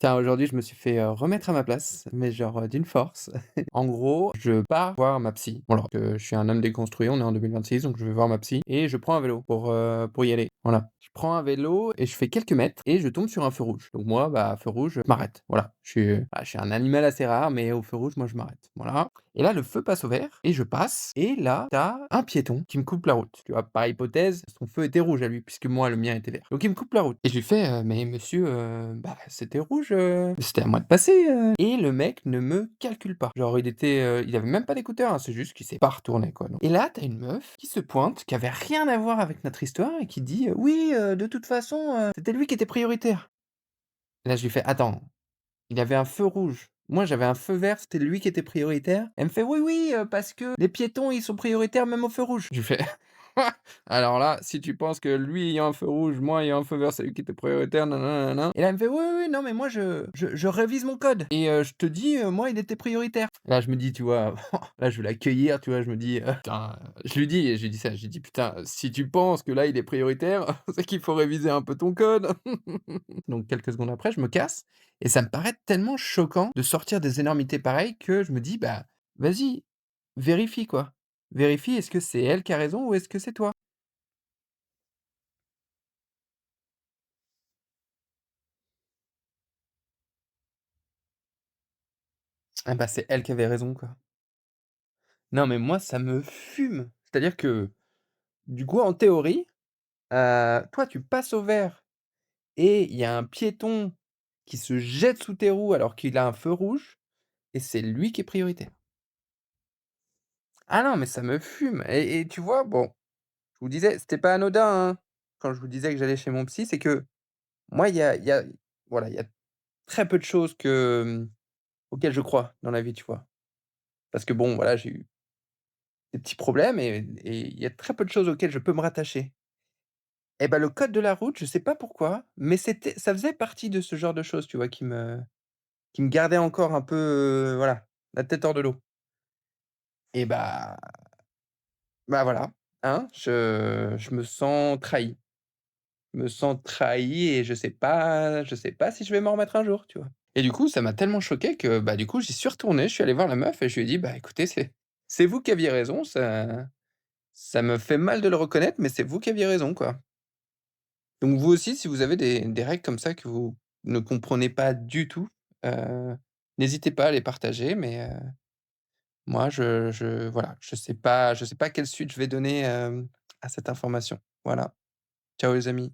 Tiens, aujourd'hui, je me suis fait, remettre à ma place, mais genre, d'une force. En gros, je pars voir ma psy. Voilà, je suis un homme déconstruit, on est en 2026, donc je vais voir ma psy et je prends un vélo pour y aller. Voilà. Je prends un vélo et je fais quelques mètres et je tombe sur un feu rouge. Donc moi, bah, feu rouge, je m'arrête. Voilà. Je suis un animal assez rare, mais au feu rouge, moi, je m'arrête. Voilà. Et là, le feu passe au vert et je passe et là, t'as un piéton qui me coupe la route. Tu vois? Par hypothèse, son feu était rouge à lui puisque moi, le mien était vert. Donc il me coupe la route et je lui fais: «Mais monsieur, bah, c'était rouge, c'était à moi de passer». Et le mec ne me calcule pas. Genre il avait même pas d'écouteurs, hein, c'est juste qu'il s'est pas retourné, quoi, donc et là, tu as une meuf qui se pointe, qui avait rien à voir avec notre histoire et qui dit: «Oui, de toute façon, c'était lui qui était prioritaire». Et là, je lui fais: «Attends, il avait un feu rouge. Moi, j'avais un feu vert, c'était lui qui était prioritaire». Elle me fait: «Oui, oui, parce que les piétons, ils sont prioritaires même au feu rouge». Je lui fais: «Alors là, si tu penses que lui ayant un feu rouge, moi ayant un feu vert, c'est lui qui était prioritaire, nin nin nin». Et là, elle me fait: «Oui, oui, oui, non, mais moi je révise mon code et je te dis, moi, il était prioritaire». Là, je me dis, tu vois, là, je vais l'accueillir, tu vois? Je me dis, putain, je lui dis ça, je lui dis: «Putain, si tu penses que là, il est prioritaire, c'est qu'il faut réviser un peu ton code». Donc quelques secondes après, je me casse et ça me paraît tellement choquant de sortir des énormités pareilles que je me dis: «Bah, vas-y, vérifie, quoi. Vérifie, est-ce que c'est elle qui a raison ou est-ce que c'est toi?» Ah bah, c'est elle qui avait raison, quoi. Non, mais moi, ça me fume. C'est-à-dire que, du coup, en théorie, toi, tu passes au vert et il y a un piéton qui se jette sous tes roues alors qu'il a un feu rouge et c'est lui qui est prioritaire. Ah non, mais ça me fume et tu vois, bon, je vous disais, c'était pas anodin, hein, quand je vous disais que j'allais chez mon psy, c'est que moi, il y a voilà, il y a très peu de choses auxquelles je crois dans la vie, tu vois? Parce que bon, voilà, j'ai eu des petits problèmes et il y a très peu de choses auxquelles je peux me rattacher. Et bah, le code de la route, je sais pas pourquoi, mais ça faisait partie de ce genre de choses, tu vois, qui me gardait encore un peu, voilà, la tête hors de l'eau. Et bah, voilà, hein, je me sens trahi. Je me sens trahi et je sais pas si je vais m'en remettre un jour, tu vois? Et du coup, ça m'a tellement choqué que, bah, du coup, j'y suis retourné, je suis allé voir la meuf et je lui ai dit: «Bah, écoutez, c'est vous qui aviez raison, ça me fait mal de le reconnaître, mais c'est vous qui aviez raison, quoi». Donc vous aussi, si vous avez des règles comme ça que vous ne comprenez pas du tout, heu, n'hésitez pas à les partager, mais moi voilà, je sais pas quelle suite je vais donner, à cette information. Voilà. Ciao les amis.